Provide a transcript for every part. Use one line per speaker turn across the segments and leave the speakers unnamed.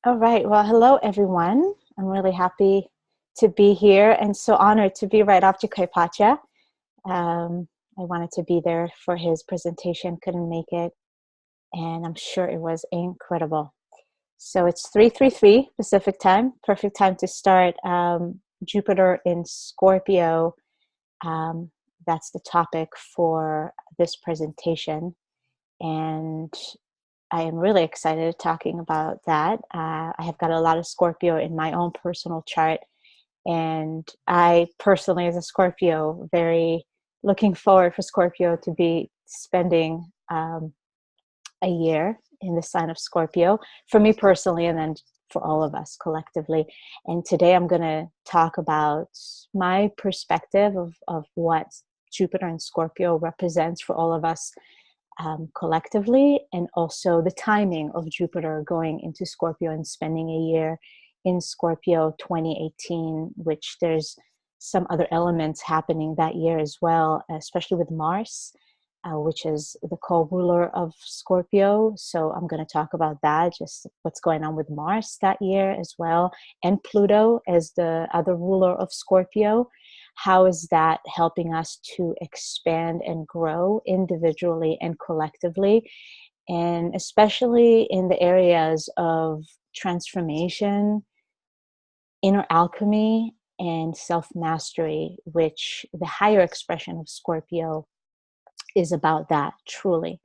All right. Well, hello, everyone. I'm really happy to be here and so honored to be right after Kaipacha. I wanted to be there for his presentation, couldn't make it, and I'm sure it was incredible. So it's 3:33 Pacific time, perfect time to start. Jupiter in Scorpio. Um, that's the topic for this presentation. And I am really excited talking about that. I have got a lot of Scorpio in my own personal chart, and I personally, as a Scorpio, very looking forward for Scorpio to be spending a year in the sign of Scorpio for me personally, and then for all of us collectively. And today I'm going to talk about my perspective of what Jupiter and Scorpio represents for all of us collectively, and also the timing of Jupiter going into Scorpio and spending a year in Scorpio 2018, which there's some other elements happening that year as well, especially with Mars, which is the co-ruler of Scorpio. So I'm going to talk about that, just what's going on with Mars that year as well, and Pluto as the other ruler of Scorpio. How is that helping us to expand and grow individually and collectively? And especially in the areas of transformation, inner alchemy, and self-mastery, which the higher expression of Scorpio is about that, truly.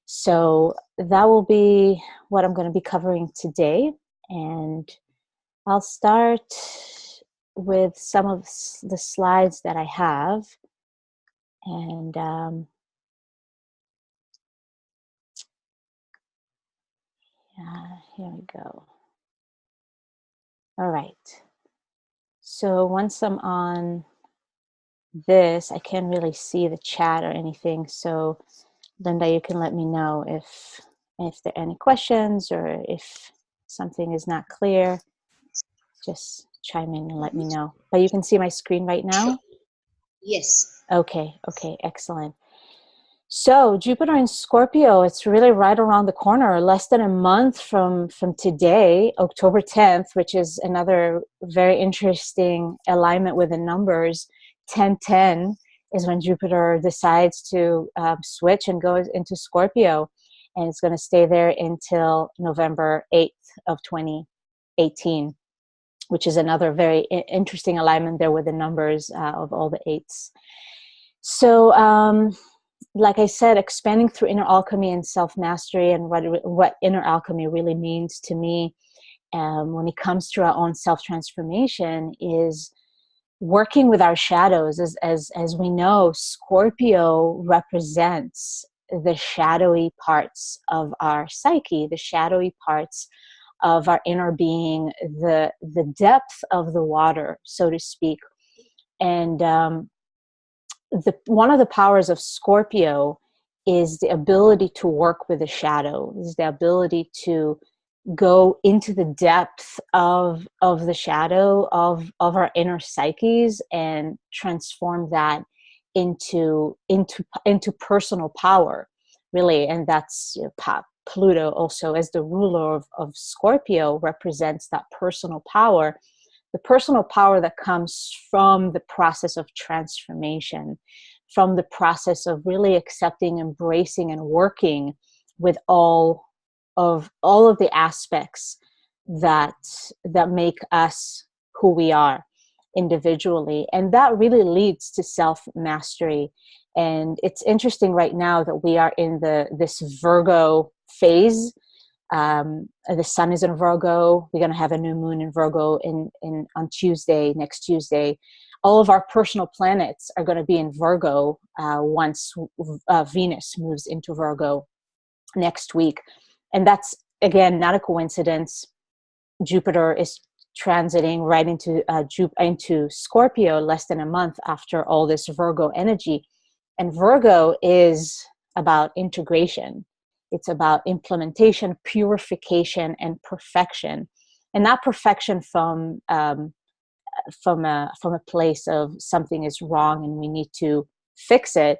So that will be what I'm going to be covering today. And I'll start with some of the slides that I have. And here we go. All right. So once I'm on this, I can't really see the chat or anything. So Linda, you can let me know if there are any questions or if something is not clear. Just chime in and let me know. But you can see my screen right now?
Yes.
Okay, excellent. So Jupiter in Scorpio, it's really right around the corner, less than a month from today, October 10th, which is another very interesting alignment with the numbers. 1010 is when Jupiter decides to switch and go into Scorpio, and it's going to stay there until November 8th of 2018, which is another very interesting alignment there with the numbers of all the eights. So, like I said, expanding through inner alchemy and self-mastery, and what inner alchemy really means to me when it comes to our own self-transformation is working with our shadows. As we know, Scorpio represents the shadowy parts of our psyche, the shadowy parts of our inner being, the depth of the water, so to speak. And one of the powers of Scorpio is the ability to work with the shadow, is the ability to go into the depth of the shadow of our inner psyches and transform that into personal power, really. And that's Pluto also, as the ruler of Scorpio, represents that personal power, the personal power that comes from the process of transformation, from the process of really accepting, embracing, and working with all of the aspects that make us who we are individually. And that really leads to self-mastery. And it's interesting right now that we are in this Virgo phase. The sun is in Virgo. We're going to have a new moon in Virgo on Tuesday, next Tuesday. All of our personal planets are going to be in Virgo once Venus moves into Virgo next week. And that's, again, not a coincidence. Jupiter is transiting right into Scorpio less than a month after all this Virgo energy. And Virgo is about integration. It's about implementation, purification, and perfection. And not perfection from a place of something is wrong and we need to fix it,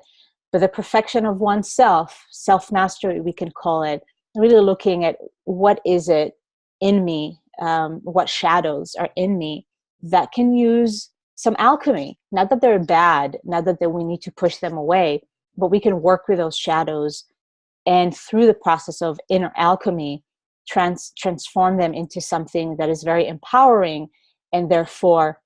but the perfection of oneself, self-mastery, we can call it, really looking at what is it in me, what shadows are in me that can use some alchemy. Not that they're bad, not that we need to push them away, but we can work with those shadows, and through the process of inner alchemy, transform them into something that is very empowering, and therefore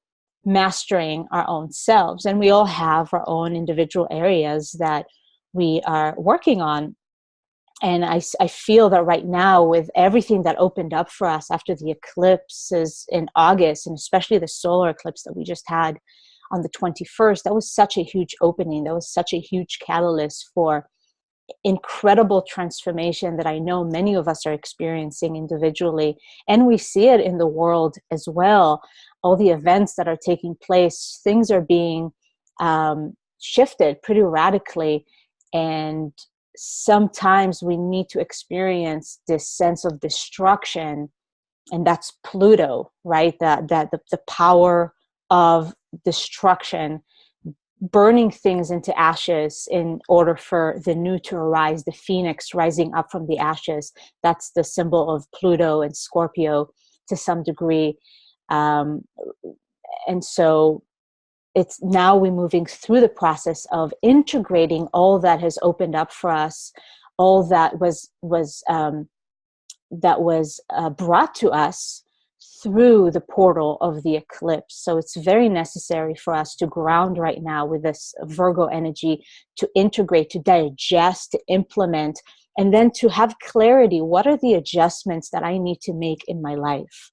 mastering our own selves. And we all have our own individual areas that we are working on. And I feel that right now, with everything that opened up for us after the eclipses in August, and especially the solar eclipse that we just had on the 21st, that was such a huge opening. That was such a huge catalyst for incredible transformation that I know many of us are experiencing individually. And we see it in the world as well. All the events that are taking place, things are being shifted pretty radically. And sometimes we need to experience this sense of destruction, and that's Pluto, right? That the power of destruction, burning things into ashes in order for the new to arise, the phoenix rising up from the ashes. That's the symbol of Pluto and Scorpio to some degree. And so it's now we're moving through the process of integrating all that has opened up for us, all that was brought to us through the portal of the eclipse. So it's very necessary for us to ground right now with this Virgo energy, to integrate, to digest, to implement, and then to have clarity. What are the adjustments that I need to make in my life?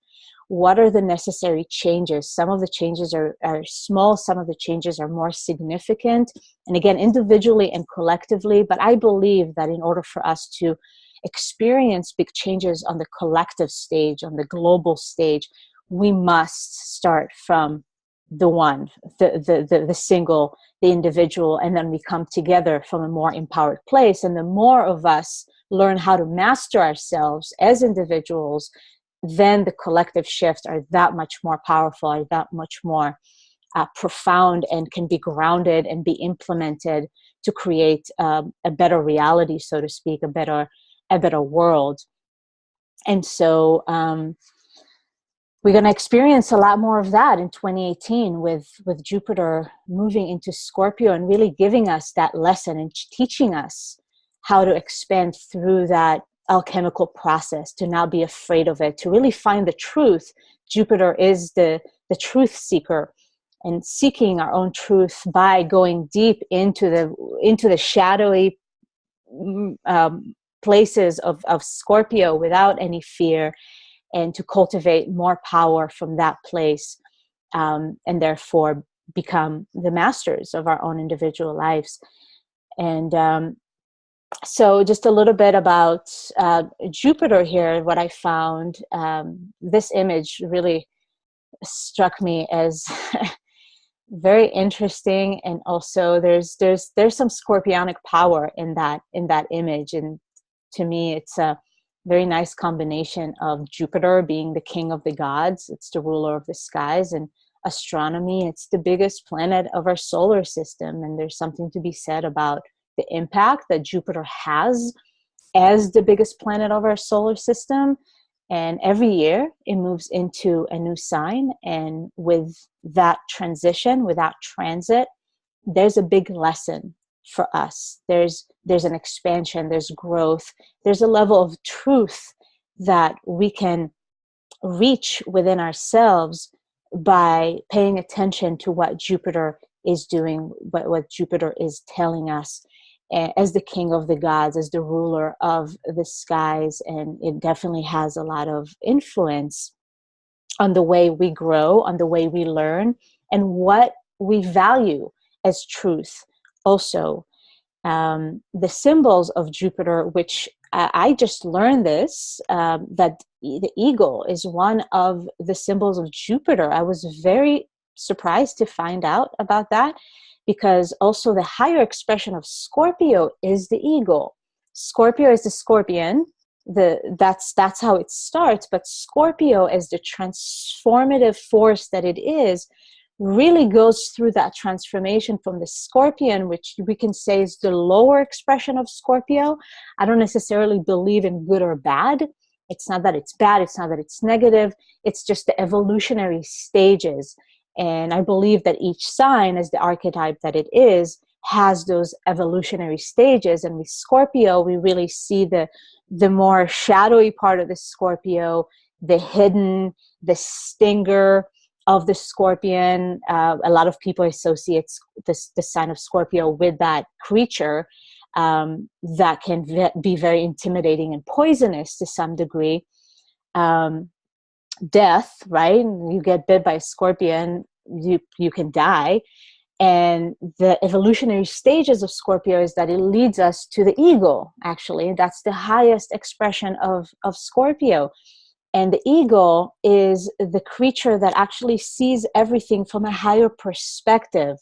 What are the necessary changes? Some of the changes are small, some of the changes are more significant, and again, individually and collectively. But I believe that in order for us to experience big changes on the collective stage, on the global stage, we must start from the one, the single, the individual, and then we come together from a more empowered place. And the more of us learn how to master ourselves as individuals, then the collective shifts are that much more powerful, are that much more profound, and can be grounded and be implemented to create a better reality, so to speak, a better world. And so we're going to experience a lot more of that in 2018 with Jupiter moving into Scorpio and really giving us that lesson and teaching us how to expand through that alchemical process, to not be afraid of it, to really find the truth. Jupiter is the truth seeker, and seeking our own truth by going deep into the shadowy places of Scorpio without any fear, and to cultivate more power from that place, and therefore become the masters of our own individual lives. And so just a little bit about Jupiter here. What I found, this image really struck me as very interesting, and also there's some scorpionic power in that image. And to me, it's a very nice combination of Jupiter being the king of the gods. It's the ruler of the skies, and astronomy, it's the biggest planet of our solar system. And there's something to be said about the impact that Jupiter has as the biggest planet of our solar system. And every year it moves into a new sign. And with that transition, with that transit, there's a big lesson for us. There's an expansion, there's growth, there's a level of truth that we can reach within ourselves by paying attention to what Jupiter is doing, what Jupiter is telling us as the king of the gods, as the ruler of the skies. And it definitely has a lot of influence on the way we grow, on the way we learn, and what we value as truth. Also, the symbols of Jupiter, which I just learned this, that the eagle is one of the symbols of Jupiter. I was very surprised to find out about that, because also the higher expression of Scorpio is the eagle. Scorpio is the scorpion. That's how it starts. But Scorpio, as the transformative force that it is, really goes through that transformation from the scorpion, which we can say is the lower expression of Scorpio. I don't necessarily believe in good or bad. It's not that it's bad. It's not that it's negative. It's just the evolutionary stages. And I believe that each sign, as the archetype that it is, has those evolutionary stages. And with Scorpio, we really see the more shadowy part of the Scorpio, the hidden, the stinger of the scorpion. A lot of people associate the sign of Scorpio with that creature that can be very intimidating and poisonous to some degree. Death, right? You get bit by a scorpion, you can die. And the evolutionary stages of Scorpio is that it leads us to the eagle. Actually, that's the highest expression of Scorpio. And the eagle is the creature that actually sees everything from a higher perspective.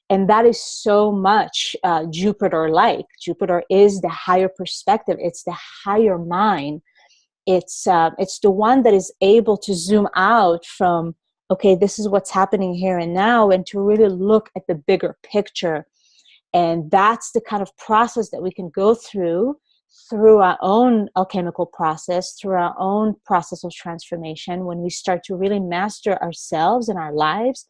And that is so much Jupiter-like. Jupiter is the higher perspective. It's the higher mind. It's the one that is able to zoom out from, okay, this is what's happening here and now, and to really look at the bigger picture. And that's the kind of process that we can go through our own alchemical process, through our own process of transformation, when we start to really master ourselves and our lives,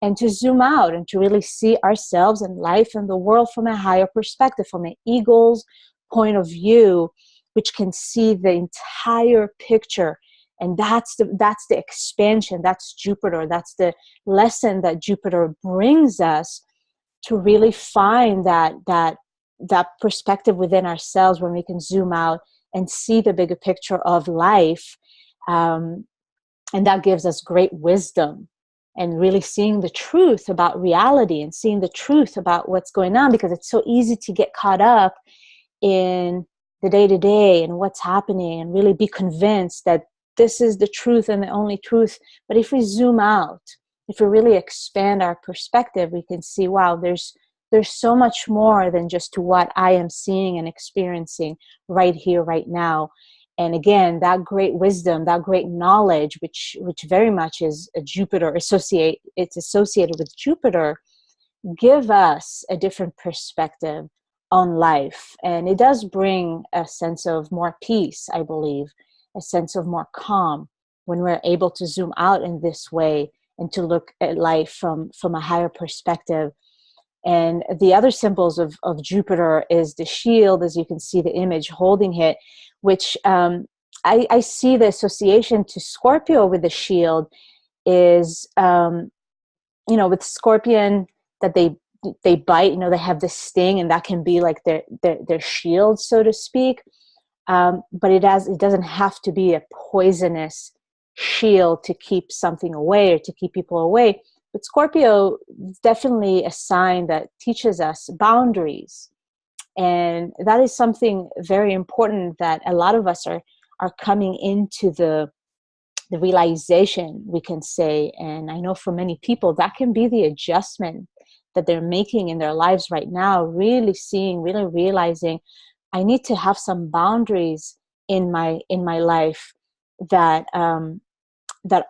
and to zoom out and to really see ourselves and life and the world from a higher perspective, from an eagle's point of view, which can see the entire picture. And that's the expansion. That's Jupiter. That's the lesson that Jupiter brings us, to really find that perspective within ourselves, when we can zoom out and see the bigger picture of life. And that gives us great wisdom, and really seeing the truth about reality and seeing the truth about what's going on, because it's so easy to get caught up in the day-to-day and what's happening, and really be convinced that this is the truth and the only truth. But if we zoom out, if we really expand our perspective, we can see, wow, there's so much more than just to what I am seeing and experiencing right here, right now. And again, that great wisdom, that great knowledge, which very much is a Jupiter it's associated with Jupiter, give us a different perspective on life. And it does bring a sense of more peace, I believe, a sense of more calm, when we're able to zoom out in this way and to look at life from a higher perspective. And the other symbols of Jupiter is the shield, as you can see the image holding it, which I see the association to Scorpio with the shield is, with scorpion, that they bite, they have this sting, and that can be like their shield, so to speak. But it doesn't have to be a poisonous shield to keep something away or to keep people away. But Scorpio is definitely a sign that teaches us boundaries. And that is something very important that a lot of us are coming into the realization, we can say. And I know for many people, that can be the adjustment that they're making in their lives right now, really realizing, I need to have some boundaries in my life, that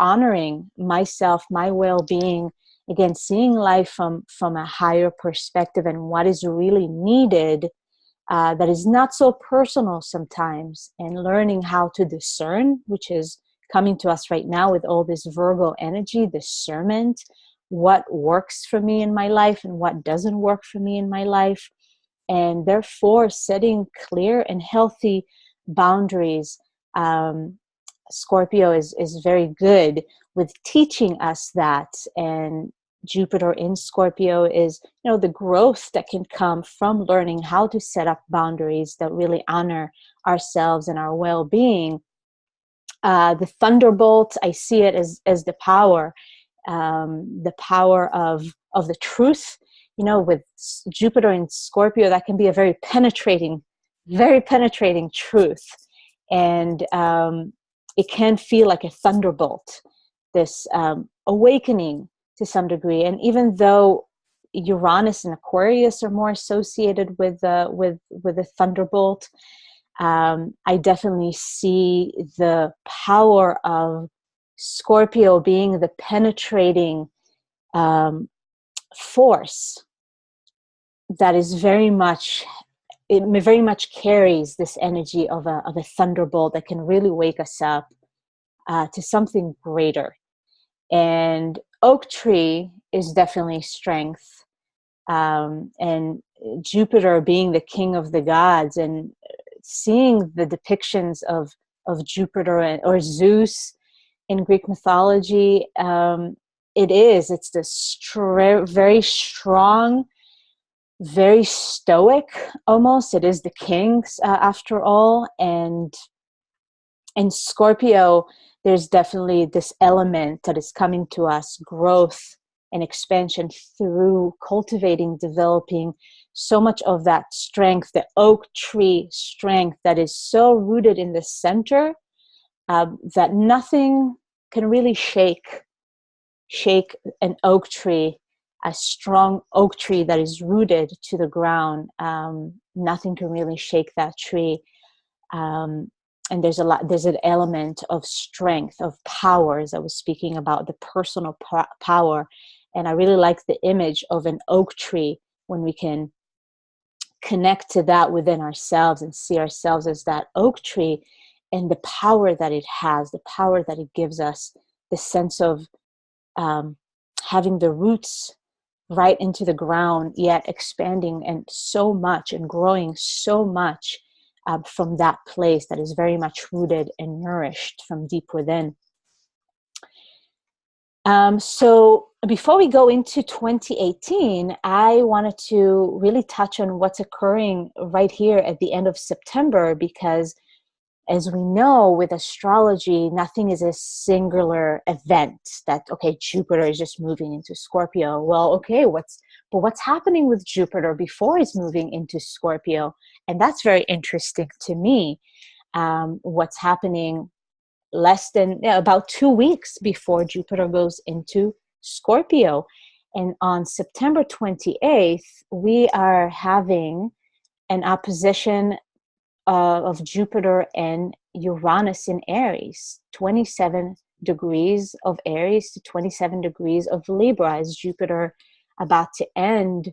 honoring myself, my well-being, again, seeing life from a higher perspective and what is really needed, that is not so personal sometimes, and learning how to discern, which is coming to us right now with all this Virgo energy, discernment, what works for me in my life and what doesn't work for me in my life. And therefore setting clear and healthy boundaries. Scorpio is very good with teaching us that. And Jupiter in Scorpio is, the growth that can come from learning how to set up boundaries that really honor ourselves and our well-being. The thunderbolt, I see it as the power of the truth. With Jupiter in Scorpio, that can be a very penetrating truth. And it can feel like a thunderbolt, this awakening to some degree. And even though Uranus and Aquarius are more associated with the thunderbolt, I definitely see the power of Scorpio being the penetrating force that is very much very much carries this energy of a thunderbolt that can really wake us up to something greater. And oak tree is definitely strength. And Jupiter being the king of the gods, and seeing the depictions of Jupiter or Zeus in Greek mythology, it's this very strong, very stoic almost. It is the kings after all. And in Scorpio, there's definitely this element that is coming to us, growth and expansion through cultivating, developing so much of that strength, the oak tree strength that is so rooted in the center, that nothing can really shake an oak tree, a strong oak tree that is rooted to the ground. Nothing can really shake that tree. And there's an element of strength, of power, as I was speaking about, the personal power. And I really like the image of an oak tree when we can connect to that within ourselves and see ourselves as that oak tree, and the power that it has, the power that it gives us, the sense of having the roots right into the ground, yet expanding and so much and growing so much from that place that is very much rooted and nourished from deep within. So before we go into 2018, I wanted to really touch on what's occurring right here at the end of September, because as we know, with astrology, nothing is a singular event that, okay, Jupiter is just moving into Scorpio. Well, okay, what's happening with Jupiter before it's moving into Scorpio? And that's very interesting to me. What's happening about 2 weeks before Jupiter goes into Scorpio. And on September 28th, we are having an opposition of Jupiter and Uranus in Aries, 27 degrees of Aries to 27 degrees of Libra, as Jupiter about to end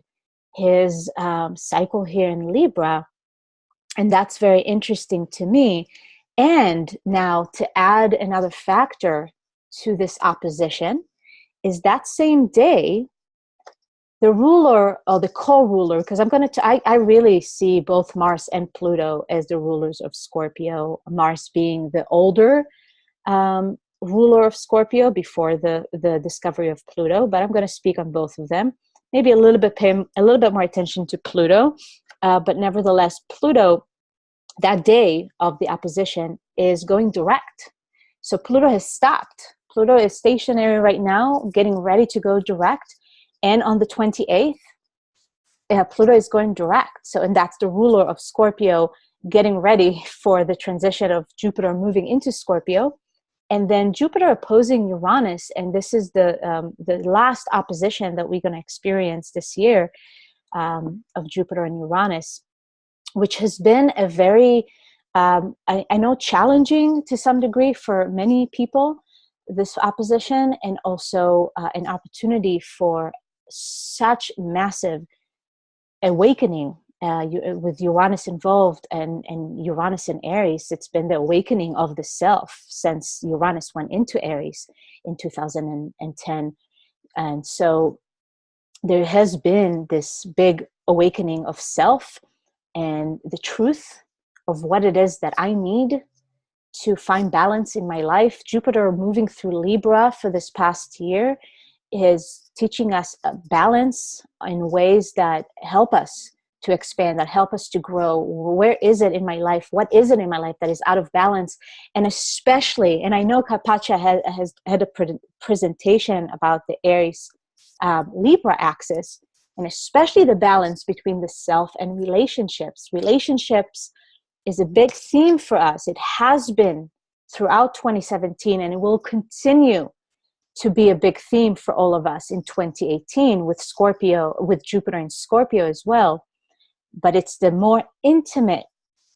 his cycle here in Libra. And that's very interesting to me. And now, to add another factor to this opposition, is that same day, the ruler, or the co-ruler, because I really see both Mars and Pluto as the rulers of Scorpio. Mars being the older ruler of Scorpio before the discovery of Pluto, but I'm going to speak on both of them. Maybe pay a little bit more attention to Pluto, but nevertheless, Pluto, that day of the opposition, is going direct. So Pluto has stopped. Pluto is stationary right now, getting ready to go direct. And on the 28th, Pluto is going direct. So, and that's the ruler of Scorpio getting ready for the transition of Jupiter moving into Scorpio. And then Jupiter opposing Uranus. And this is the last opposition that we're going to experience this year of Jupiter and Uranus, which has been a very, I know, challenging to some degree for many people, this opposition, and also an opportunity for such massive awakening with Uranus involved, and Uranus in Aries. It's been the awakening of the self since Uranus went into Aries in 2010. And so there has been this big awakening of self and the truth of what it is that I need to find balance in my life. Jupiter moving through Libra for this past year is teaching us a balance in ways that help us to expand, that help us to grow. Where is it in my life? What is it in my life that is out of balance? And especially, and I know Carpaccia has had a presentation about the Aries Libra axis, and especially the balance between the self and relationships. Relationships is a big theme for us. It has been throughout 2017, and it will continue to be a big theme for all of us in 2018 with Scorpio, with Jupiter in Scorpio as well. But it's the more intimate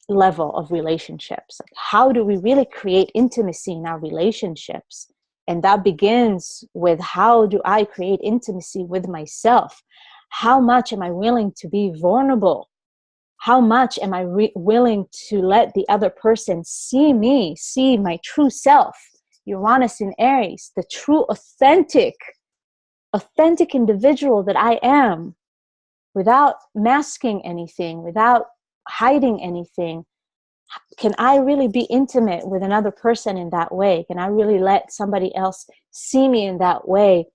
level of relationships. Like, how do we really create intimacy in our relationships? And that begins with, how do I create intimacy with myself? How much am I willing to be vulnerable? how much am I willing to let the other person see me, see my true self, Uranus in Aries, the true authentic individual that I am, without masking anything, without hiding anything. Can I really be intimate with another person in that way? Can I really let somebody else see me in that way?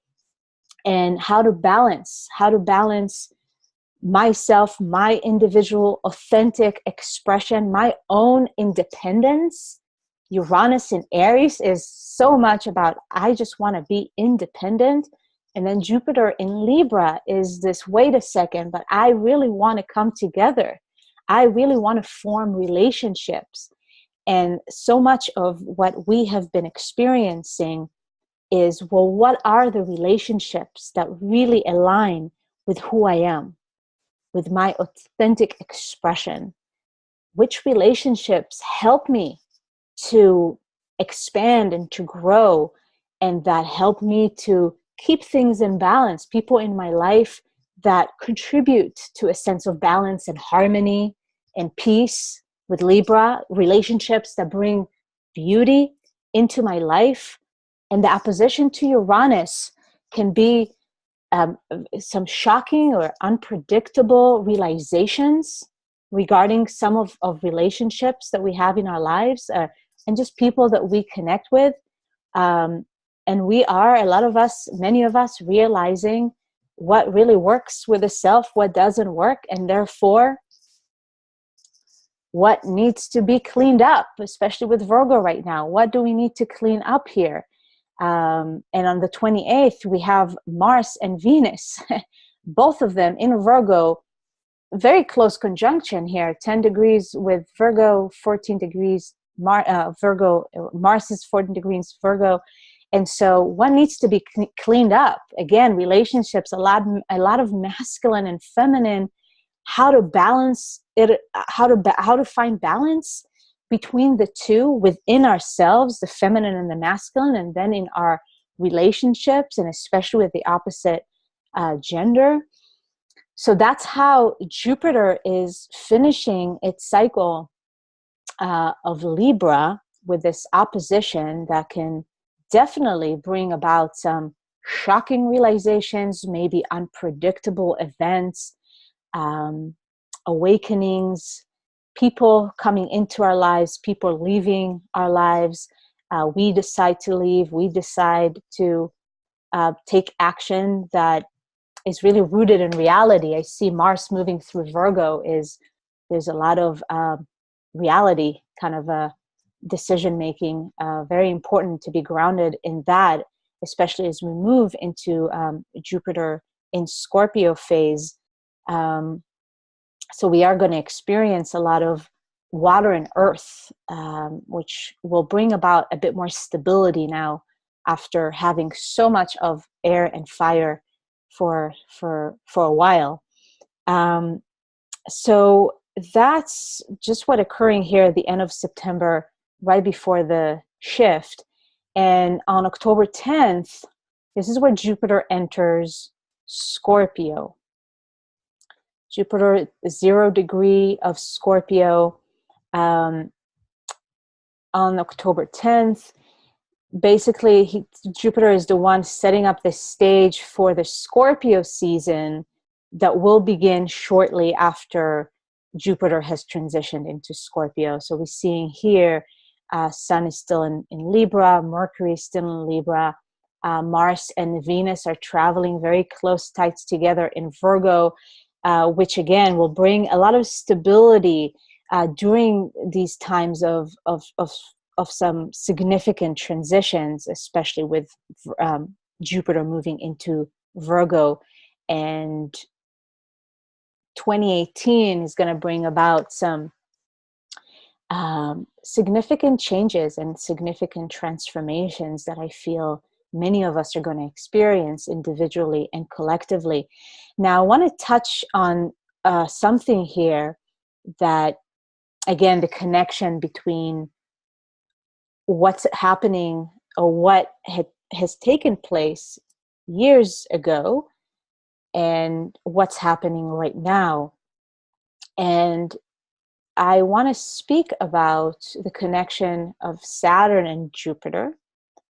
And how to balance myself, my individual authentic expression, my own independence. Uranus in Aries is so much about, I just want to be independent. And then Jupiter in Libra is this, wait a second, but I really want to come together. I really want to form relationships. And so much of what we have been experiencing is, well, what are the relationships that really align with who I am, with my authentic expression? Which relationships help me to expand and to grow, and that help me to keep things in balance? People in my life that contribute to a sense of balance and harmony and peace. With Libra, relationships that bring beauty into my life. And the opposition to Uranus can be some shocking or unpredictable realizations regarding some of relationships that we have in our lives, and just people that we connect with. And we are, a lot of us, many of us, realizing what really works with the self, what doesn't work, and therefore what needs to be cleaned up, especially with Virgo right now. What do we need to clean up here? And on the 28th, we have Mars and Venus, both of them in Virgo, very close conjunction here, 10 degrees with Virgo, 14 degrees Virgo, Mars is 14 degrees Virgo. And so one needs to be cleaned up. Again, relationships, a lot of masculine and feminine, how to balance it, how to find balance between the two within ourselves, the feminine and the masculine, and then in our relationships, and especially with the opposite gender. So that's how Jupiter is finishing its cycle of Libra, with this opposition that can definitely bring about some shocking realizations, maybe unpredictable events, awakenings, people coming into our lives, people leaving our lives. We decide to leave. We decide to take action that is really rooted in reality. I see Mars moving through Virgo. There's a lot of reality kind of decision making. Very important to be grounded in that, especially as we move into Jupiter in Scorpio phase. So we are going to experience a lot of water and earth, which will bring about a bit more stability now, after having so much of air and fire for a while. So that's just what occurring here at the end of September, right before the shift. And on October 10th, this is where Jupiter enters Scorpio. Jupiter, 0 degree of Scorpio, on October 10th. Basically, Jupiter is the one setting up the stage for the Scorpio season that will begin shortly after Jupiter has transitioned into Scorpio. So we're seeing here, Sun is still in Libra, Mercury is still in Libra, Mars and Venus are traveling very close, tight together in Virgo, which again will bring a lot of stability during these times of some significant transitions, especially with Jupiter moving into Virgo. And 2018 is going to bring about some significant changes and significant transformations that I feel many of us are going to experience individually and collectively. Now, I want to touch on something here that, again, the connection between what's happening or what has taken place years ago and what's happening right now. And I want to speak about the connection of Saturn and Jupiter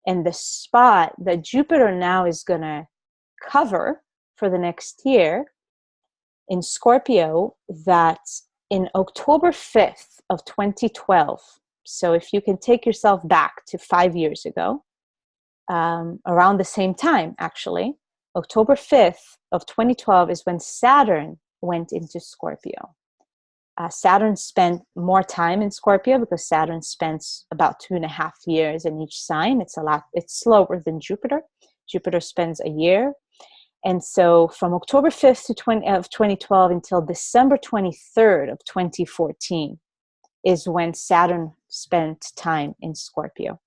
and the spot that Jupiter now is going to cover for the next year in Scorpio, that in October 5th of 2012, so if you can take yourself back to 5 years ago, around the same time, actually, October 5th of 2012 is when Saturn went into Scorpio. Saturn spent more time in Scorpio because Saturn spends about 2.5 years in each sign. It's slower than Jupiter. Jupiter spends a year. And so from October 5th of 2012 until December 23rd of 2014 is when Saturn spent time in Scorpio.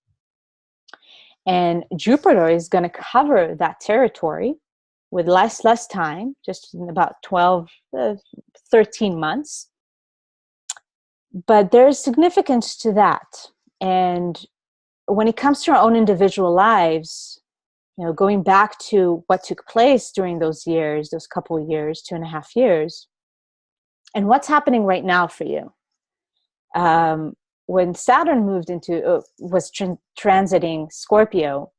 And Jupiter is going to cover that territory with less time, just in about 13 months. But there's significance to that. And when it comes to our own individual lives, going back to what took place during those years, those couple of years, 2.5 years, and what's happening right now for you. When Saturn was transiting Scorpio,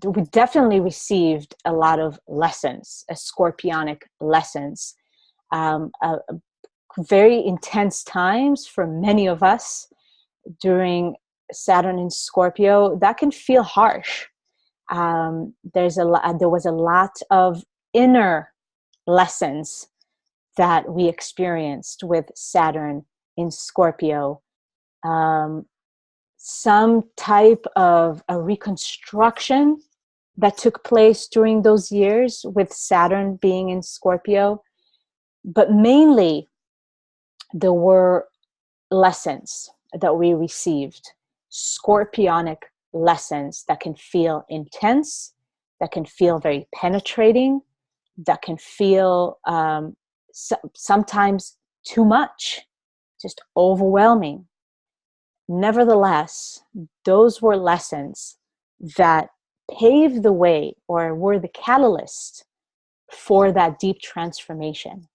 we definitely received a lot of lessons, scorpionic lessons, very intense times for many of us during Saturn in Scorpio. That can feel harsh. There was a lot of inner lessons that we experienced with Saturn in Scorpio. Some type of a reconstruction that took place during those years with Saturn being in Scorpio. But mainly, there were lessons that we received, scorpionic lessons that can feel intense, that can feel very penetrating, that can feel sometimes too much, just overwhelming. Nevertheless, those were lessons that paved the way or were the catalyst for that deep transformation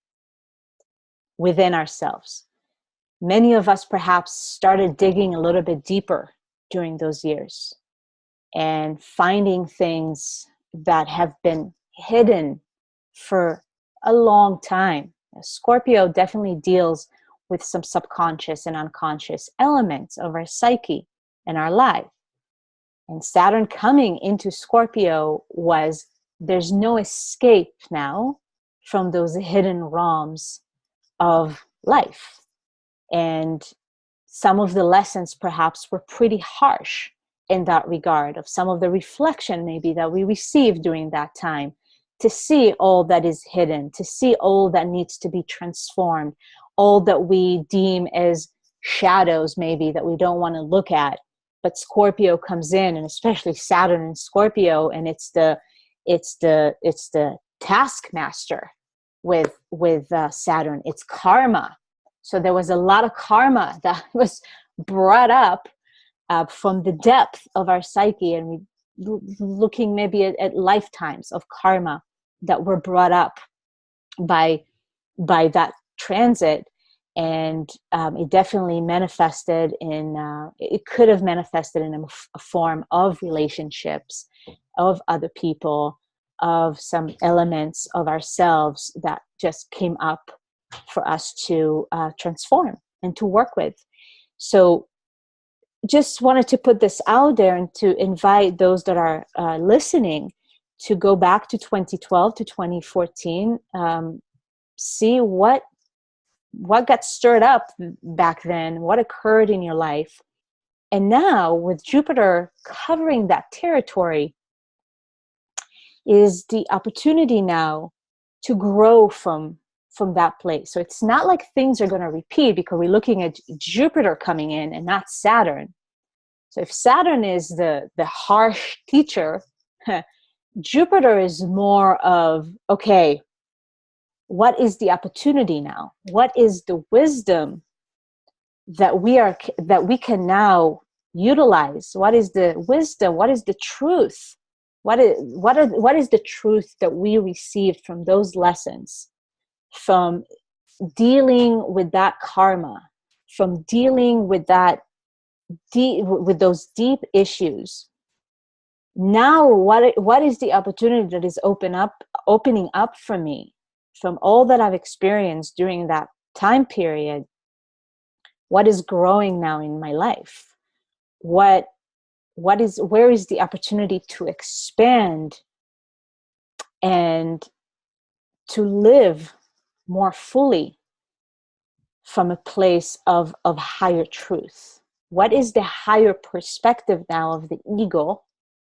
within ourselves. Many of us perhaps started digging a little bit deeper during those years and finding things that have been hidden for a long time. Scorpio definitely deals with some subconscious and unconscious elements of our psyche and our life. And Saturn coming into Scorpio there's no escape now from those hidden realms of life. And some of the lessons perhaps were pretty harsh in that regard, of some of the reflection maybe that we received during that time, to see all that is hidden, to see all that needs to be transformed, all that we deem as shadows maybe that we don't want to look at. But Scorpio comes in, and especially Saturn in Scorpio, and it's the taskmaster with Saturn. It's karma. So there was a lot of karma that was brought up from the depth of our psyche, and we looking maybe at lifetimes of karma that were brought up by that transit. And it definitely manifested it could have manifested in a form of relationships, of other people, of some elements of ourselves that just came up for us to transform and to work with. So just wanted to put this out there and to invite those that are listening to go back to 2012 to 2014, see what got stirred up back then, what occurred in your life. And now with Jupiter covering that territory is the opportunity now to grow from that place. So it's not like things are going to repeat, because we're looking at Jupiter coming in and not Saturn. So if Saturn is the harsh teacher, Jupiter is more of, okay, what is the opportunity now? What is the wisdom that we can now utilize? What is the wisdom? What is the truth? What is the truth that we received from those lessons from dealing with that karma, from dealing with that with those deep issues. Now what is the opportunity that is opening up for me from all that I've experienced during that time period? What is growing now in my life? Where is the opportunity to expand and to live more fully from a place of higher truth? What is the higher perspective now of the ego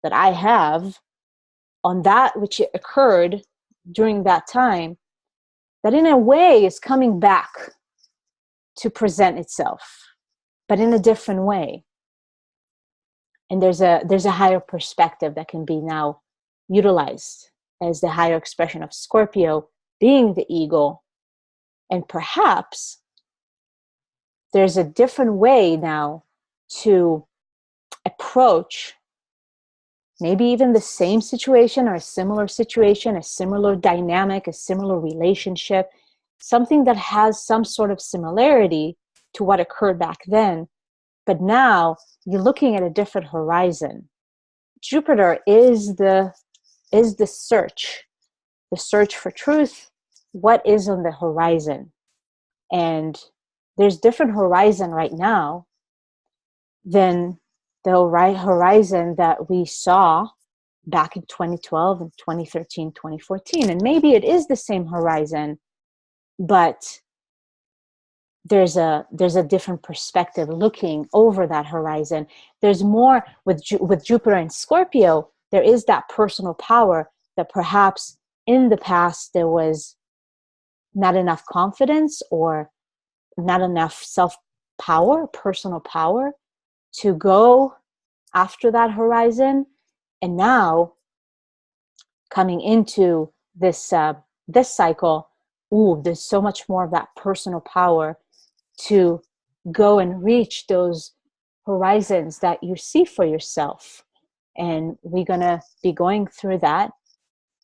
that I have on that which occurred during that time, that in a way is coming back to present itself, but in a different way? And there's a higher perspective that can be now utilized as the higher expression of Scorpio being the eagle. And perhaps there's a different way now to approach maybe even the same situation or a similar situation, a similar dynamic, a similar relationship, something that has some sort of similarity to what occurred back then. But now you're looking at a different horizon. Jupiter is the search for truth. What is on the horizon? And there's different horizon right now than the horizon that we saw back in 2012 and 2013, 2014. And maybe it is the same horizon, but there's a different perspective looking over that horizon. There's more with Jupiter and Scorpio. There is that personal power that perhaps in the past there was not enough confidence or not enough self-power, personal power to go after that horizon. And now coming into this this cycle, there's so much more of that personal power to go and reach those horizons that you see for yourself. And we're going to be going through that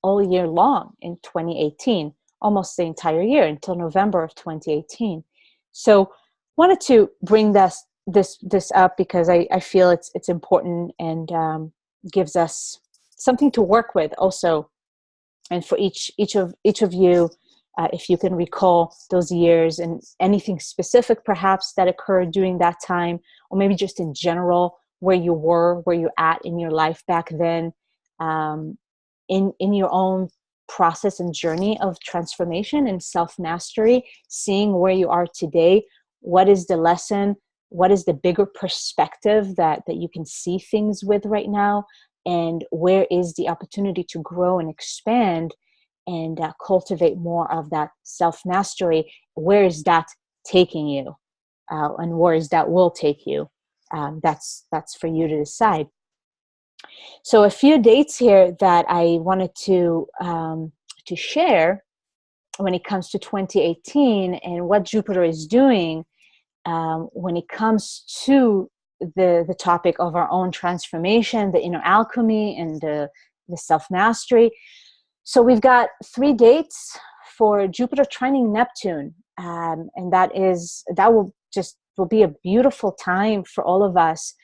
all year long in 2018, almost the entire year until November of 2018. So wanted to bring this up because I feel it's important and gives us something to work with also. And for each of you, if you can recall those years and anything specific perhaps that occurred during that time, or maybe just in general, where you're at in your life back then, in your own process and journey of transformation and self-mastery, seeing where you are today, what is the lesson, what is the bigger perspective that you can see things with right now, and where is the opportunity to grow and expand and cultivate more of that self-mastery. Where is that taking you, and where is that will take you? That's for you to decide. So a few dates here that I wanted to share when it comes to 2018 and what Jupiter is doing when it comes to the topic of our own transformation, the inner alchemy, and the self-mastery. So we've got 3 dates for Jupiter trining Neptune, and that will be a beautiful time for all of us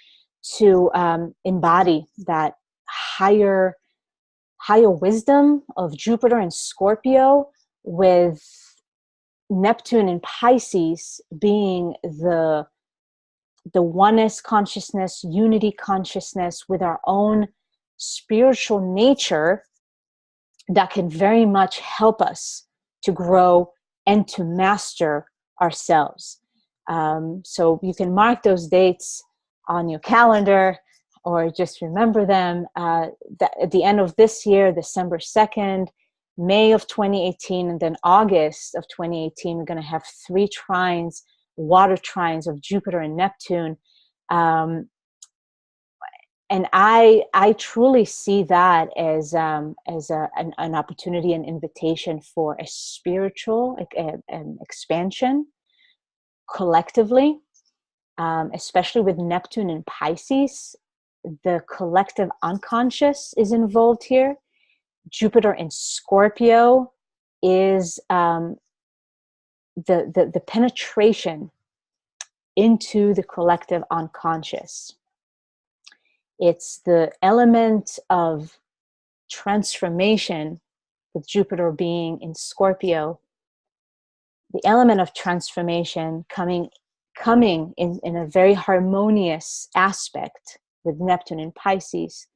to embody that higher wisdom of Jupiter and Scorpio, with Neptune and Pisces being the oneness consciousness, unity consciousness with our own spiritual nature that can very much help us to grow and to master ourselves. So you can mark those dates on your calendar or just remember them. At the end of this year, December 2nd, May of 2018, and then August of 2018, we're going to have 3 trines, water trines of Jupiter and Neptune. And I truly see that as an opportunity, an invitation for a spiritual an expansion collectively, especially with Neptune and Pisces. The collective unconscious is involved here. Jupiter in Scorpio is the penetration into the collective unconscious. It's the element of transformation, with Jupiter being in Scorpio, the element of transformation coming in a very harmonious aspect with Neptune in Pisces,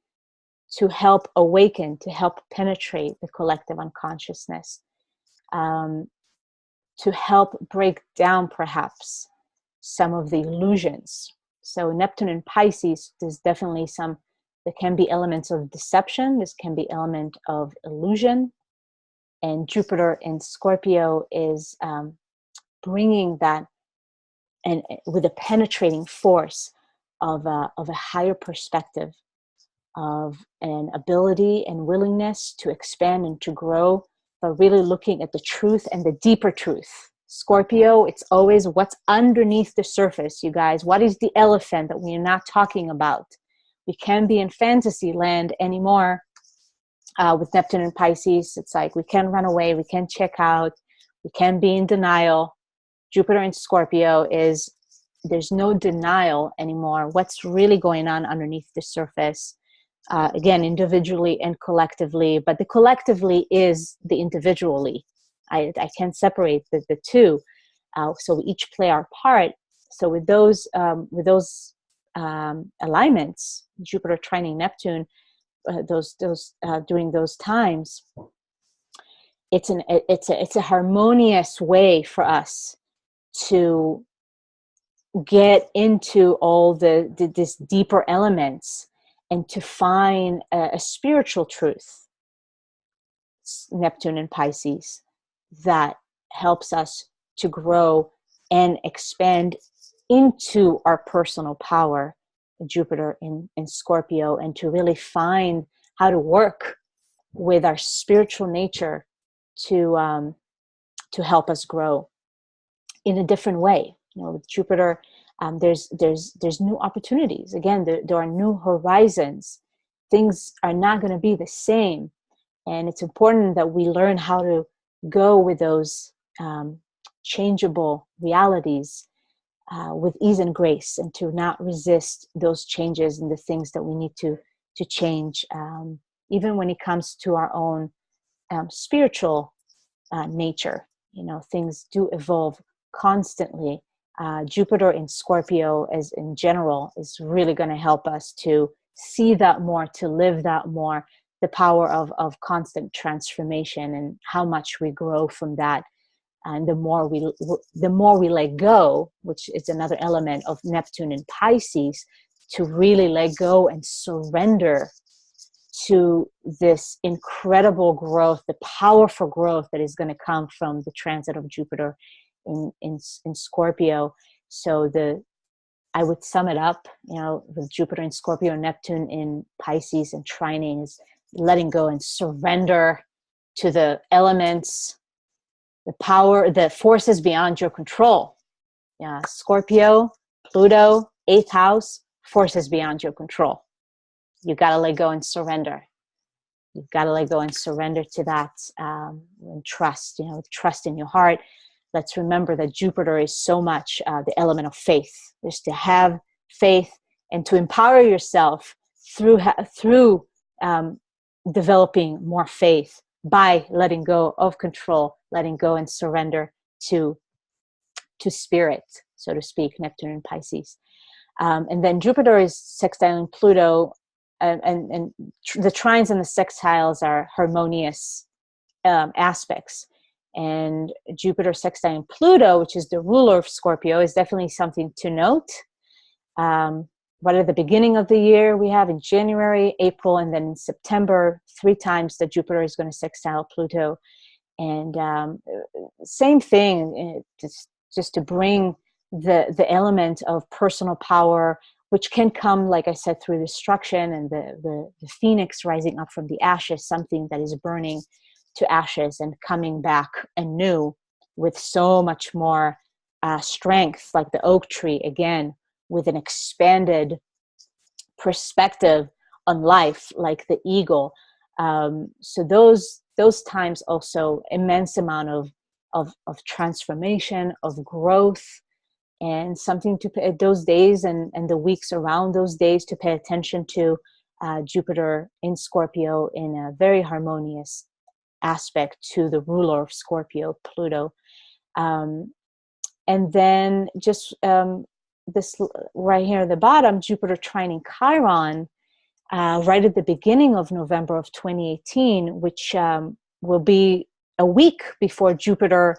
to help awaken, to help penetrate the collective unconsciousness, to help break down perhaps some of the illusions. So Neptune in Pisces, there's definitely there can be elements of deception, this can be element of illusion, and Jupiter in Scorpio is bringing that, and with a penetrating force of a higher perspective, of an ability and willingness to expand and to grow, but really looking at the truth and the deeper truth. Scorpio, it's always what's underneath the surface, you guys. What is the elephant that we are not talking about? We can't be in fantasy land anymore with Neptune and Pisces. It's like we can't run away, we can't check out, we can't be in denial. Jupiter in Scorpio is, there's no denial anymore. What's really going on underneath the surface? Again, individually and collectively, but the collectively is the individually. I can't separate the two. So we each play our part. So with those alignments, Jupiter trining Neptune, during those times, it's a harmonious way for us to get into all this deeper elements, and to find a spiritual truth, Neptune and Pisces, that helps us to grow and expand into our personal power, Jupiter in Scorpio, and to really find how to work with our spiritual nature to help us grow in a different way. You know, with Jupiter, there's new opportunities. Again, there are new horizons. Things are not going to be the same, and it's important that we learn how to go with those changeable realities with ease and grace, and to not resist those changes and the things that we need to change, even when it comes to our own spiritual nature. You know, things do evolve constantly. Jupiter in Scorpio, as in general, is really going to help us to see that more, to live that more, the power of constant transformation, and how much we grow from that. And the more we let go, which is another element of Neptune and Pisces, to really let go and surrender to this incredible growth, the powerful growth that is going to come from the transit of Jupiter in Scorpio. So I would sum it up, you know, with Jupiter in Scorpio, Neptune in Pisces and trining, is letting go and surrender to the elements, the power, the forces beyond your control. Yeah, Scorpio, Pluto, 8th house, forces beyond your control. You got to let go and surrender. You've got to let go and surrender to that, and trust, you know, trust in your heart. Let's remember that Jupiter is so much the element of faith. Just to have faith and to empower yourself through developing more faith by letting go of control, letting go and surrender to spirit, so to speak, Neptune and Pisces. And then Jupiter is sextiling Pluto, and the trines and the sextiles are harmonious aspects. And Jupiter sextiling Pluto, which is the ruler of Scorpio, is definitely something to note. Right at the beginning of the year, we have in January, April, and then in September, 3 times that Jupiter is going to sextile Pluto. And same thing, just to bring the element of personal power, which can come, like I said, through destruction, and the phoenix rising up from the ashes, something that is burning to ashes and coming back anew with so much more strength, like the oak tree, again, with an expanded perspective on life, like the eagle. So those times also, immense amount of of transformation, of growth, and something to pay those days and the weeks around those days to pay attention to Jupiter in Scorpio in a very harmonious aspect to the ruler of Scorpio, Pluto. And then just this right here at the bottom, Jupiter trining Chiron, right at the beginning of November of 2018, which will be a week before Jupiter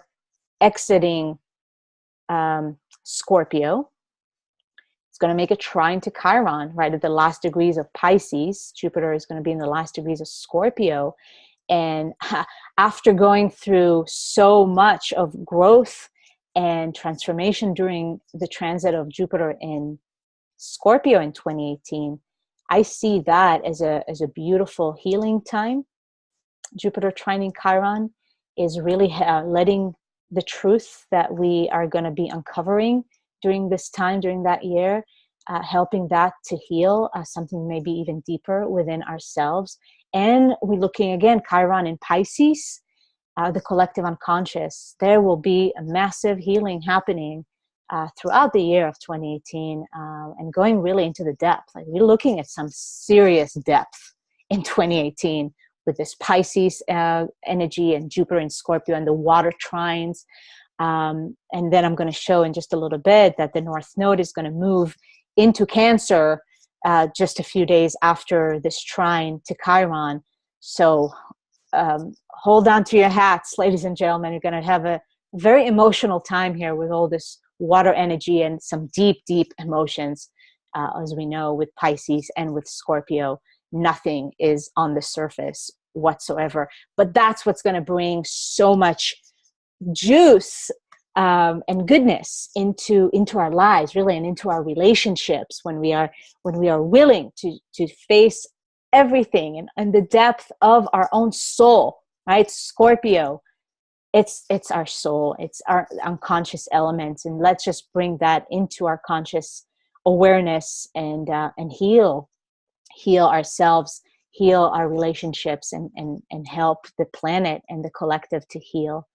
exiting Scorpio. It's going to make a trine to Chiron right at the last degrees of Pisces. Jupiter is going to be in the last degrees of Scorpio. And after going through so much of growth and transformation during the transit of Jupiter in Scorpio in 2018, I see that as a beautiful healing time. Jupiter trining Chiron is really letting the truth that we are going to be uncovering during this time, during that year, helping that to heal something maybe even deeper within ourselves. And we're looking again, Chiron in Pisces, the collective unconscious. There will be a massive healing happening throughout the year of 2018 and going really into the depth. Like we're looking at some serious depth in 2018 with this Pisces energy and Jupiter in Scorpio and the water trines. And then I'm going to show in just a little bit that the North Node is going to move into Cancer just a few days after this trine to Chiron. So hold on to your hats, ladies and gentlemen. You're going to have a very emotional time here with all this water energy and some deep, deep emotions. As we know, with Pisces and with Scorpio, nothing is on the surface whatsoever. But that's what's going to bring so much juice and goodness into our lives, really, and into our relationships when we are willing to face everything and the depth of our own soul. Right, Scorpio, it's our soul, it's our unconscious elements, and let's just bring that into our conscious awareness and heal ourselves, heal our relationships, and help the planet and the collective to heal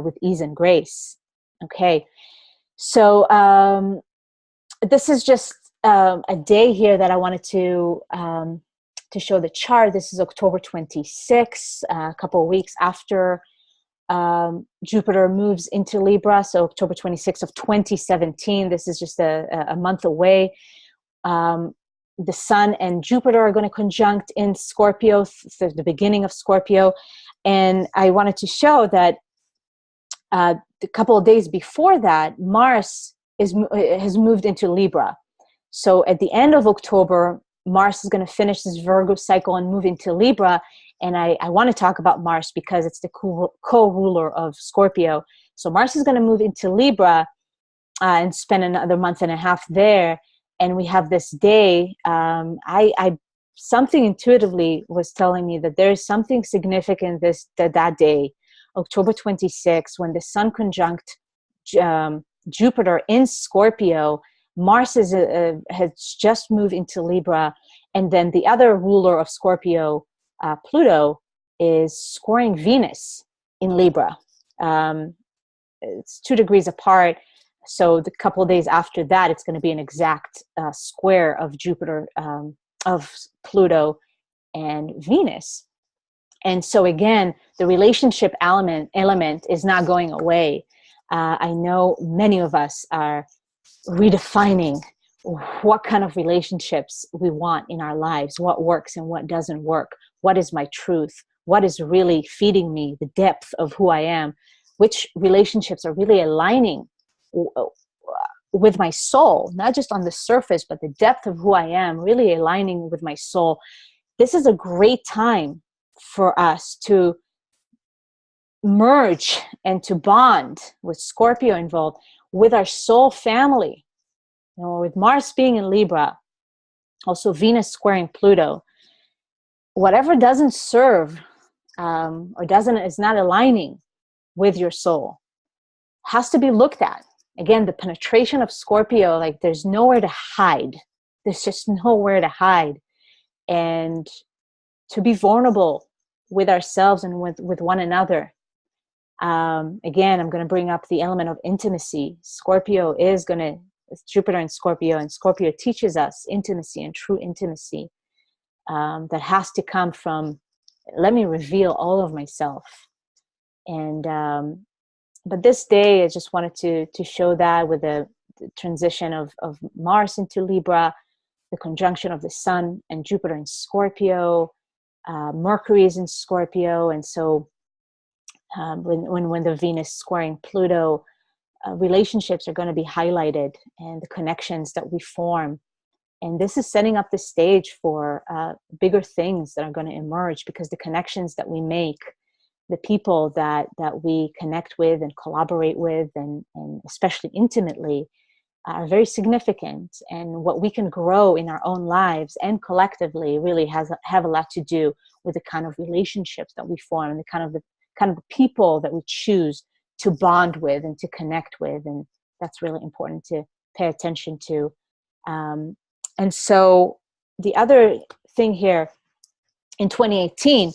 with ease and grace. Okay, so this is just a day here that I wanted to show the chart. This is October 26th, a couple of weeks after Jupiter moves into Libra. So October 26th of 2017. This is just a month away. The Sun and Jupiter are going to conjunct in Scorpio, the beginning of Scorpio. And I wanted to show that a couple of days before that, Mars has moved into Libra. So at the end of October, Mars is going to finish this Virgo cycle and move into Libra. And I want to talk about Mars because it's the co-ruler of Scorpio. So Mars is going to move into Libra and spend another month and a half there. And we have this day, I something intuitively was telling me that there is something significant that day, October 26th, when the Sun conjunct Jupiter in Scorpio. Mars has just moved into Libra, and then the other ruler of Scorpio, Pluto, is squaring Venus in Libra. It's 2 degrees apart, so the couple of days after that, it's going to be an exact square of Jupiter, of Pluto, and Venus. And so again, the relationship element is not going away. I know many of us are redefining what kind of relationships we want in our lives, what works and what doesn't work, what is my truth, what is really feeding me the depth of who I am, which relationships are really aligning with my soul, not just on the surface, but the depth of who I am, really aligning with my soul. This is a great time for us to merge and to bond, with Scorpio involved, with our soul family. You know, with Mars being in Libra, also Venus squaring Pluto, whatever doesn't serve or is not aligning with your soul has to be looked at. Again, the penetration of Scorpio, like there's nowhere to hide. There's just nowhere to hide. And to be vulnerable with ourselves and with one another. Again, I'm going to bring up the element of intimacy. Scorpio is going to, Jupiter in Scorpio, and Scorpio teaches us intimacy and true intimacy that has to come from, let me reveal all of myself. And but this day, I just wanted to show that with the transition of Mars into Libra, the conjunction of the Sun and Jupiter in Scorpio, Mercury is in Scorpio, and so when the Venus squaring Pluto, relationships are going to be highlighted, and the connections that we form. And this is setting up the stage for bigger things that are going to emerge, because the connections that we make, the people that we connect with and collaborate with, and especially intimately, are very significant. And what we can grow in our own lives and collectively really have a lot to do with the kind of relationships that we form, and the kind of people that we choose to bond with and to connect with. And that's really important to pay attention to. And so the other thing here in 2018,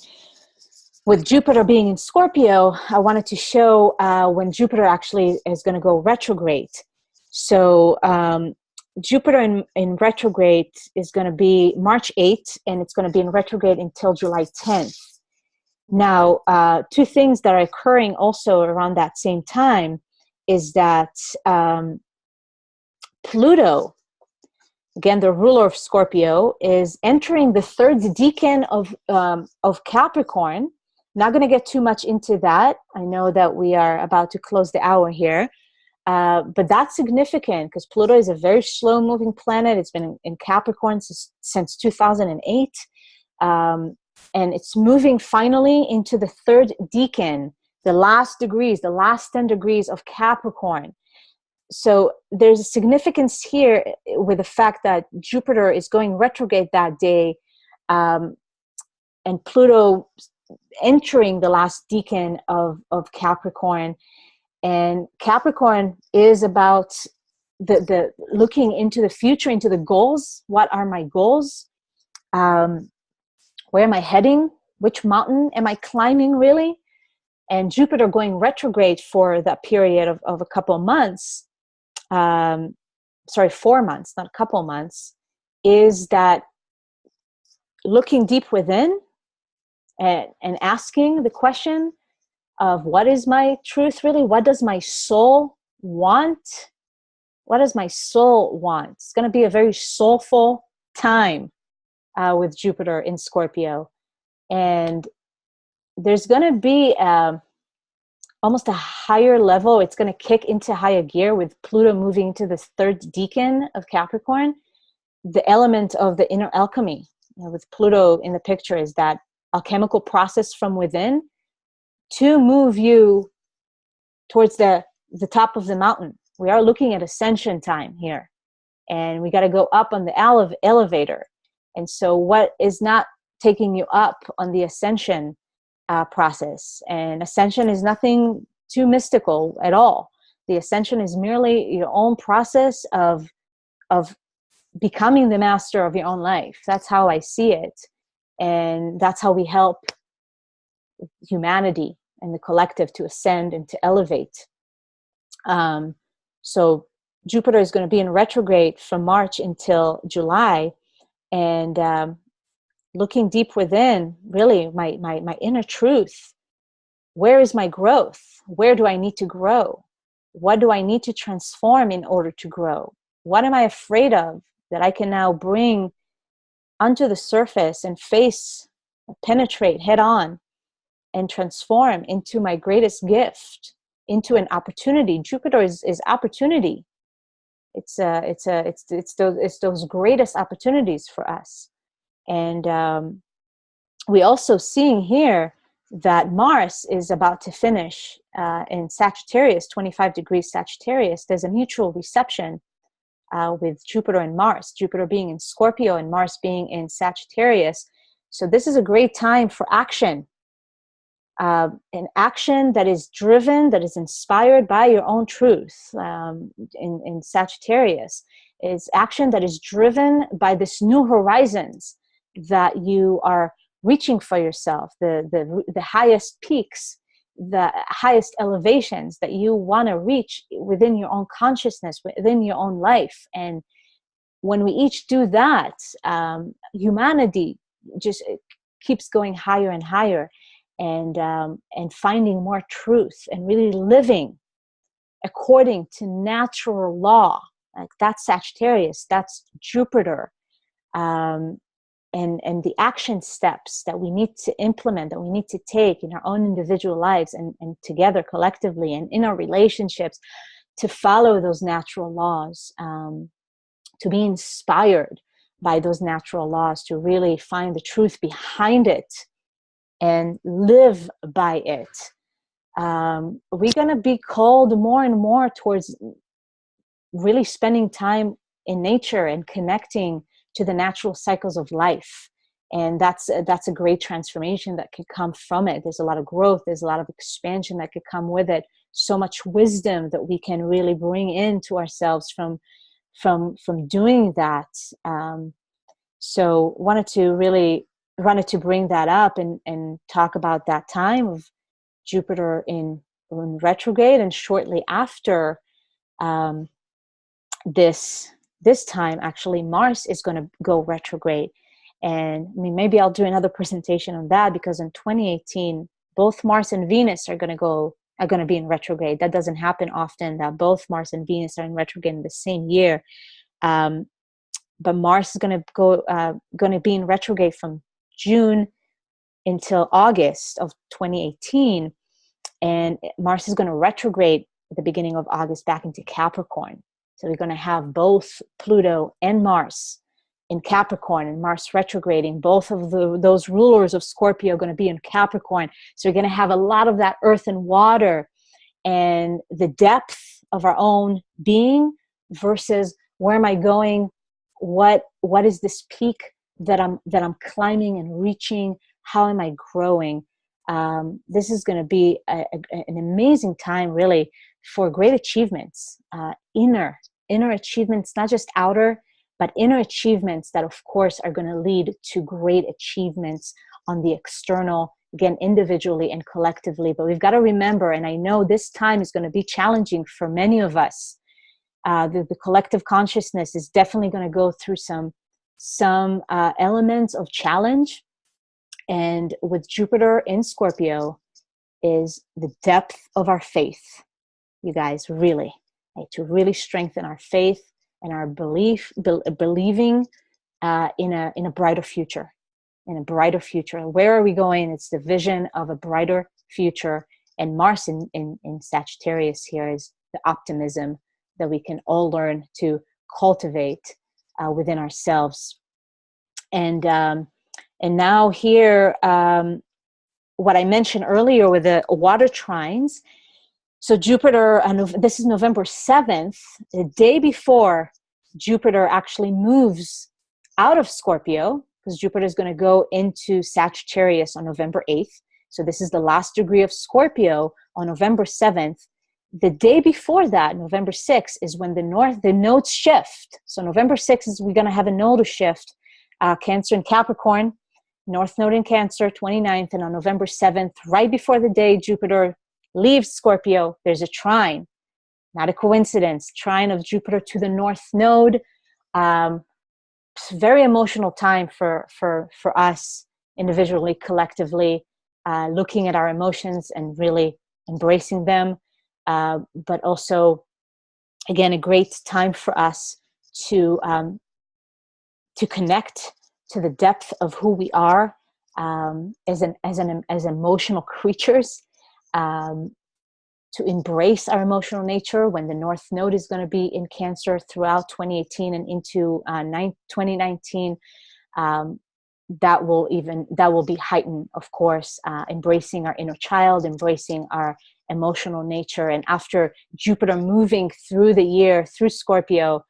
with Jupiter being in Scorpio, I wanted to show when Jupiter actually is going to go retrograde. So Jupiter in retrograde is going to be March 8th, and it's going to be in retrograde until July 10th. Now, two things that are occurring also around that same time is that Pluto, again, the ruler of Scorpio, is entering the third decan of Capricorn. Not going to get too much into that. I know that we are about to close the hour here. But that's significant because Pluto is a very slow-moving planet. It's been in Capricorn since 2008. And it's moving finally into the third decan, the last degrees, the last 10 degrees of Capricorn. So there's a significance here with the fact that Jupiter is going retrograde that day, and Pluto entering the last decan of Capricorn. And Capricorn is about the looking into the future, into the goals. What are my goals? Where am I heading? Which mountain am I climbing, really? And Jupiter going retrograde for that period of a couple of months, 4 months, not a couple of months, is that looking deep within and asking the question of what is my truth really? What does my soul want? What does my soul want? It's going to be a very soulful time with Jupiter in Scorpio. And there's going to be almost a higher level. It's going to kick into higher gear with Pluto moving to the third decan of Capricorn. The element of the inner alchemy, with Pluto in the picture, is that alchemical process from within to move you towards the top of the mountain. We are looking at ascension time here, and we got to go up on the elevator. And so what is not taking you up on the ascension process? And ascension is nothing too mystical at all. The ascension is merely your own process of becoming the master of your own life. That's how I see it. And that's how we help humanity and the collective to ascend and to elevate. So Jupiter is going to be in retrograde from March until July, and looking deep within, really my inner truth. Where is my growth? Where do I need to grow? What do I need to transform in order to grow? What am I afraid of that I can now bring onto the surface and face, penetrate head on, and transform into my greatest gift, into an opportunity? Jupiter is opportunity. It's those greatest opportunities for us. And we also seeing here that Mars is about to finish in Sagittarius, 25 degrees Sagittarius. There's a mutual reception with Jupiter and Mars, Jupiter being in Scorpio and Mars being in Sagittarius. So this is a great time for action. An action that is driven, that is inspired by your own truth. In Sagittarius is action that is driven by this new horizons that you are reaching for yourself, the highest peaks the highest elevations that you want to reach within your own consciousness, within your own life. And when we each do that, humanity just keeps going higher and higher, and finding more truth and really living according to natural law. Like that's Sagittarius, that's Jupiter. And the action steps that we need to implement, that we need to take in our own individual lives, and together collectively and in our relationships, to follow those natural laws, to be inspired by those natural laws, to really find the truth behind it and live by it. We're going to be called more and more towards really spending time in nature and connecting to the natural cycles of life. And that's a great transformation that could come from it. There's a lot of growth, there's a lot of expansion that could come with it, so much wisdom that we can really bring into ourselves from doing that. So wanted to bring that up and talk about that time of Jupiter in retrograde, and shortly after this time, actually, Mars is going to go retrograde. And I mean, maybe I'll do another presentation on that, because in 2018, both Mars and Venus are going to be in retrograde. That doesn't happen often, that both Mars and Venus are in retrograde in the same year. But Mars is going to be in retrograde from June until August of 2018. And Mars is going to retrograde at the beginning of August back into Capricorn. So we're going to have both Pluto and Mars in Capricorn, and Mars retrograding. Both of those rulers of Scorpio are going to be in Capricorn. So we're going to have a lot of that earth and water, and the depth of our own being versus where am I going? What is this peak that I'm climbing and reaching? How am I growing? This is going to be an amazing time, really, for great achievements, inner achievements, not just outer, but inner achievements that, of course, are going to lead to great achievements on the external, again, individually and collectively. But we've got to remember, and I know this time is going to be challenging for many of us. The collective consciousness is definitely going to go through some elements of challenge. And with Jupiter in Scorpio is the depth of our faith, you guys, really, right? To really strengthen our faith and our believing in a brighter future, Where are we going? It's the vision of a brighter future. And Mars in Sagittarius here is the optimism that we can all learn to cultivate within ourselves. And now here, what I mentioned earlier with the water trines. So Jupiter, this is November 7th, the day before Jupiter actually moves out of Scorpio, because Jupiter is going to go into Sagittarius on November 8th. So this is the last degree of Scorpio on November 7th. The day before that, November 6th, is when the nodes shift. So November 6th is we're going to have a nodal shift, Cancer and Capricorn, North Node in Cancer, 29th, and on November 7th, right before the day Jupiter leaves Scorpio, there's a trine. Not a coincidence. Trine of Jupiter to the North Node. Very emotional time for us individually, collectively, looking at our emotions and really embracing them. But also, again, a great time for us to connect to the depth of who we are as emotional creatures, to embrace our emotional nature when the North Node is going to be in Cancer throughout 2018 and into 2019. That will be heightened, of course, embracing our inner child, embracing our emotional nature. And after Jupiter moving throughout the year through Scorpio,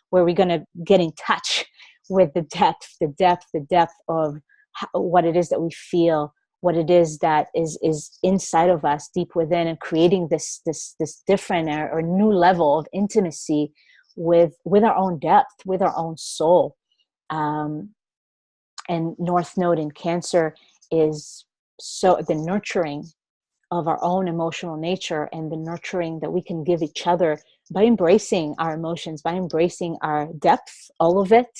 where we're going to get in touch with the depth of what it is that we feel, what it is that is inside of us, deep within, and creating this different or new level of intimacy with our own depth, with our own soul. And North Node in Cancer is so the nurturing of our own emotional nature and the nurturing that we can give each other by embracing our emotions, by embracing our depth, all of it,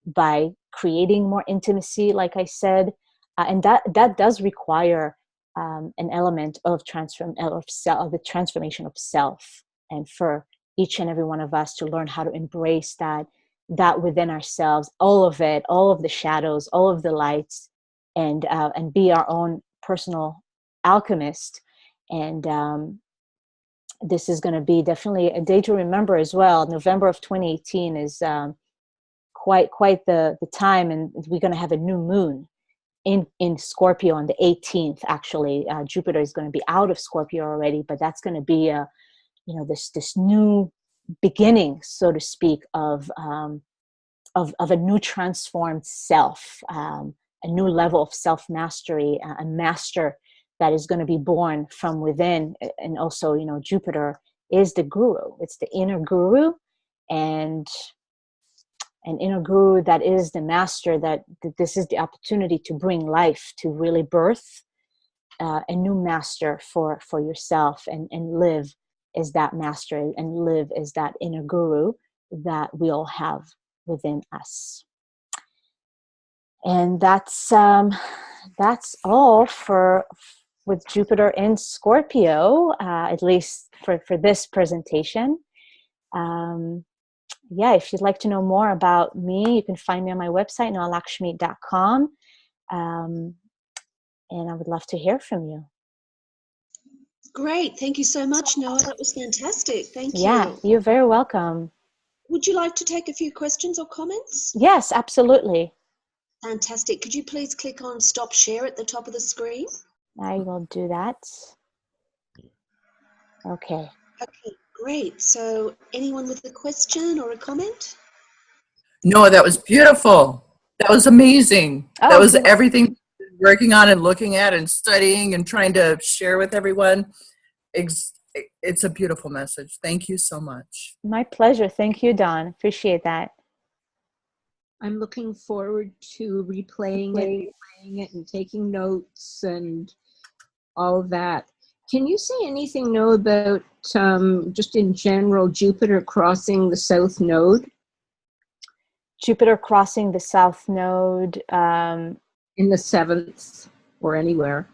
by creating more intimacy, like I said. And that does require an element of the transformation of self, and for each and every one of us to learn how to embrace that within ourselves, all of it, all of the shadows, all of the lights, and be our own personal alchemist. And this is going to be definitely a day to remember as well. November of 2018 is quite the time, and we're going to have a new moon in Scorpio on the 18th. Actually, Jupiter is going to be out of Scorpio already, but that's going to be this new beginning, so to speak, of a new transformed self, a new level of self-mastery, a master that is going to be born from within. And also, Jupiter is the guru. It's the inner guru, and an inner guru that is the master, that this is the opportunity to bring life, to really birth a new master for yourself, and live as that master, and live as that inner guru that we all have within us. And that's all with Jupiter in Scorpio, at least for this presentation. If you'd like to know more about me, you can find me on my website, noalakshmi.com. And I would love to hear from you.
Great. Thank you so much, Noa. That was fantastic. Thank you.
Yeah, you're very welcome.
Would you like to take a few questions or comments?
Yes, absolutely.
Fantastic. Could you please click on stop share at the top of the screen?
I will do that. Okay.
Okay, great. So anyone with a question or a comment?
No, that was beautiful. That was amazing.
Oh,
that was everything working on and looking at and studying and trying to share with everyone. It's a beautiful message. Thank you so much.
My pleasure. Thank you, Dawn. Appreciate that.
I'm looking forward to replaying it and taking notes and all of that. Can you say anything, Noa, about just in general Jupiter crossing the South Node?
Jupiter crossing the South Node.
In the 7th or anywhere.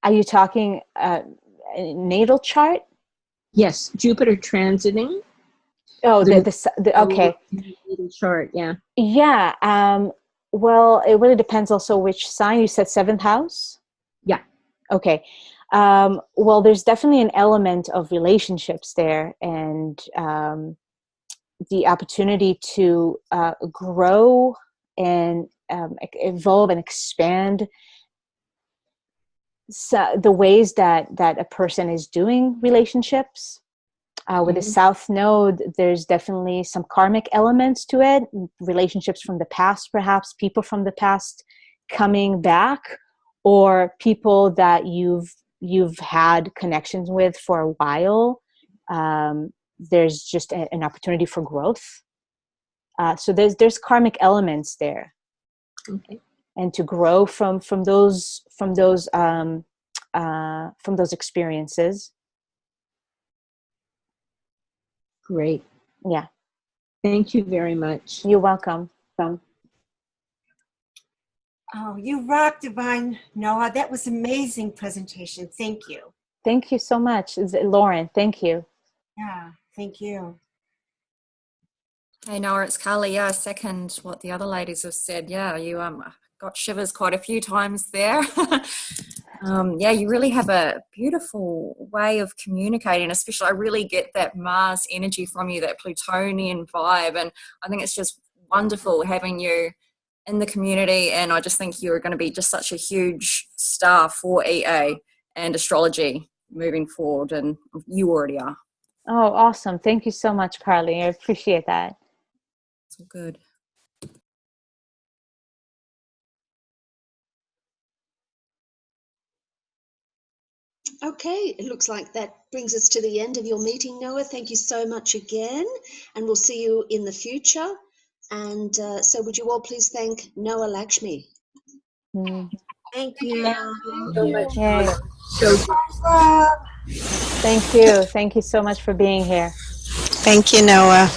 Are you talking natal chart?
Yes, Jupiter transiting.
Oh, okay.
Natal chart, yeah.
Yeah. Well, it really depends also which sign. You said 7th house?
Yeah.
Okay. Well, there's definitely an element of relationships there, and the opportunity to grow and evolve and expand the ways that a person is doing relationships. With the South Node, there's definitely some karmic elements to it, relationships from the past, perhaps people from the past coming back, or people that you've had connections with for a while. There's just an opportunity for growth. So there's karmic elements there.
Okay.
And to grow from those experiences.
Great.
Yeah.
Thank you very much.
You're welcome.
Oh, you rock, Divine Noa. That was amazing presentation. Thank you.
Thank you so much, Lauren. Thank you.
Yeah, thank you.
Hey Noa, it's Carly. Yeah, I second what the other ladies have said. Yeah, you got shivers quite a few times there. Yeah, you really have a beautiful way of communicating, especially I really get that Mars energy from you, that Plutonian vibe, and I think it's just wonderful having you in the community, and I just think you're going to be just such a huge star for EA and astrology moving forward, and you already are.
Oh, awesome. Thank you so much, Carly. I appreciate that.
It's all good.
Okay, it looks like that brings us to the end of your meeting, Noa. Thank you so much again, and we'll see you in the future. And so would you all please thank Noa Lakshmi?
Thank you.
Yay.
So
Thank you. Thank you so much for being here.
Thank you, Noah.